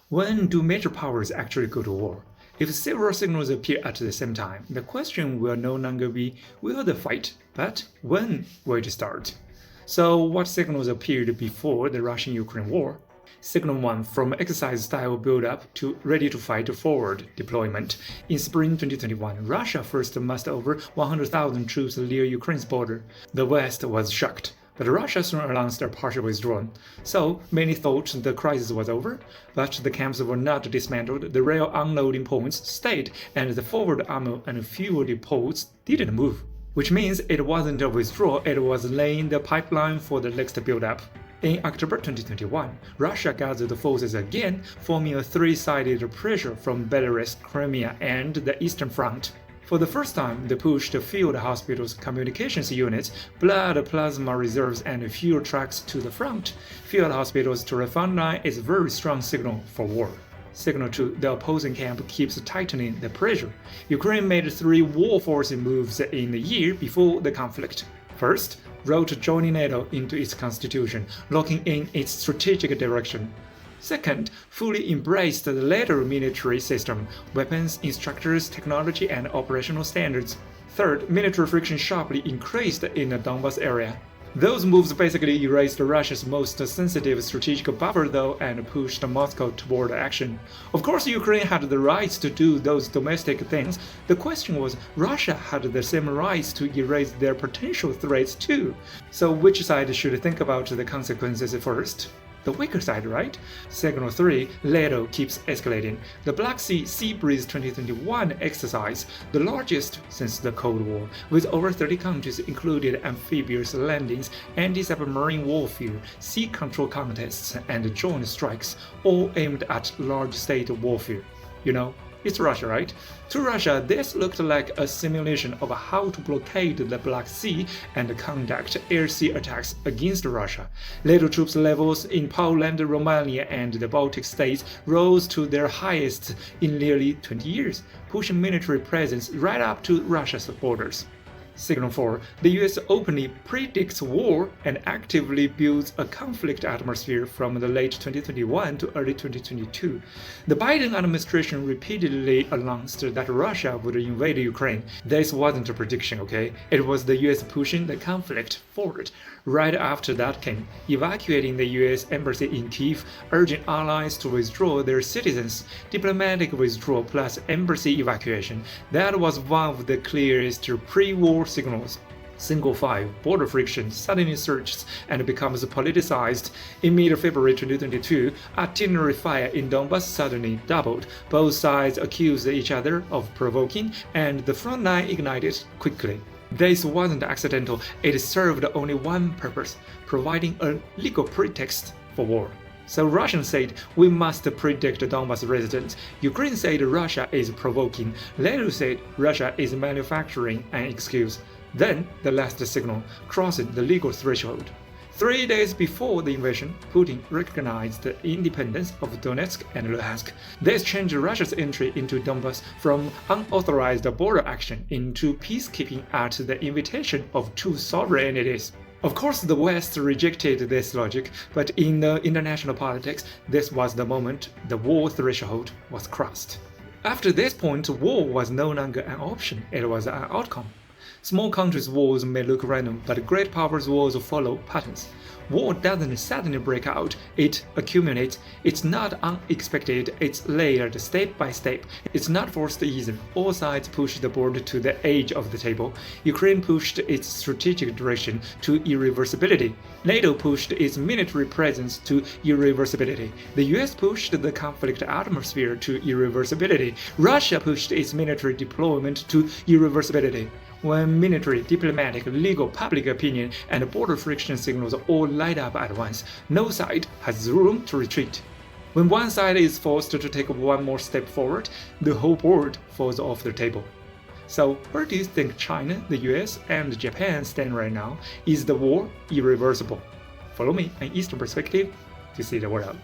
When do major powers actually go to war? If several signals appear at the same time, the question will no longer be will they fight, but when will it start? So, what signals appeared before the Russian-Ukraine war? Signal 1 from exercise-style build-up to ready-to-fight forward deployment. In spring 2021, Russia first mustered over 100,000 troops near Ukraine's border. The West was shocked, but Russia soon announced a partial withdrawal. So many thought the crisis was over, but the camps were not dismantled, the rail unloading points stayed, and the forward armor and fuel depots didn't move. Which means it wasn't a withdrawal, it was laying the pipeline for the next build-up. In October 2021, Russia gathered forces again, forming a three-sided pressure from Belarus, Crimea, and the Eastern Front. For the first time, they pushed field hospitals, communications units, blood plasma reserves, and fuel trucks to the front. Field hospitals to the front line is a very strong signal for war. Signal 2, the opposing camp keeps tightening the pressure. Ukraine made 3 war forcing moves in the year before the conflict. First, wrote joining NATO into its constitution, locking in its strategic direction. Second, fully embraced the later military system, weapons, instructors, technology, and operational standards. Third, military friction sharply increased in the Donbas area. Those moves basically erased Russia's most sensitive strategic buffer though and pushed Moscow toward action. Of course, Ukraine had the rights to do those domestic things. The question was, Russia had the same rights to erase their potential threats too. So which side should think about the consequences first? The weaker side, right? Signal 3, NATO keeps escalating. The Black Sea Breeze 2021 exercise, the largest since the Cold War, with over 30 countries included amphibious landings, anti-submarine warfare, sea control contests, and joint strikes, all aimed at large-state warfare. You know, it's Russia, right? To Russia, this looked like a simulation of how to blockade the Black Sea and conduct air-sea attacks against Russia. Little troops levels in Poland, Romania, and the Baltic states rose to their highest in nearly 20 years, pushing military presence right up to Russia's borders. Signal 4. The US openly predicts war and actively builds a conflict atmosphere from the late 2021 to early 2022. The Biden administration repeatedly announced that Russia would invade Ukraine. This wasn't a prediction, okay? It was the US pushing the conflict forward. Right after that came evacuating the US embassy in Kyiv, urging allies to withdraw their citizens. Diplomatic withdrawal plus embassy evacuation. That was one of the clearest pre-war signals. Signal 5, border friction suddenly surges and becomes politicized. In mid-February 2022, artillery fire in Donbas suddenly doubled. Both sides accused each other of provoking, and the front line ignited quickly. This wasn't accidental, it served only one purpose, providing a legal pretext for war. So Russians said, we must predict Donbas residents. Ukraine said Russia is provoking. NATO said Russia is manufacturing an excuse. Then the last signal, crossing the legal threshold. 3 days before the invasion, Putin recognized the independence of Donetsk and Luhansk. This changed Russia's entry into Donbas from unauthorized border action into peacekeeping at the invitation of 2 sovereign entities. Of course, the West rejected this logic, but in the international politics, this was the moment the war threshold was crossed. After this point, war was no longer an option, it was an outcome. Small countries' wars may look random, but great powers' wars follow patterns. War doesn't suddenly break out, it accumulates. It's not unexpected, it's layered step by step. It's not forced either. All sides push the board to the edge of the table. Ukraine pushed its strategic direction to irreversibility. NATO pushed its military presence to irreversibility. The US pushed the conflict atmosphere to irreversibility. Russia pushed its military deployment to irreversibility. When military, diplomatic, legal, public opinion, and border friction signals all light up at once, no side has room to retreat. When one side is forced to take one more step forward, the whole board falls off the table. So, where do you think China, the US, and Japan stand right now? Is the war irreversible? Follow me, an Eastern perspective, to see the world.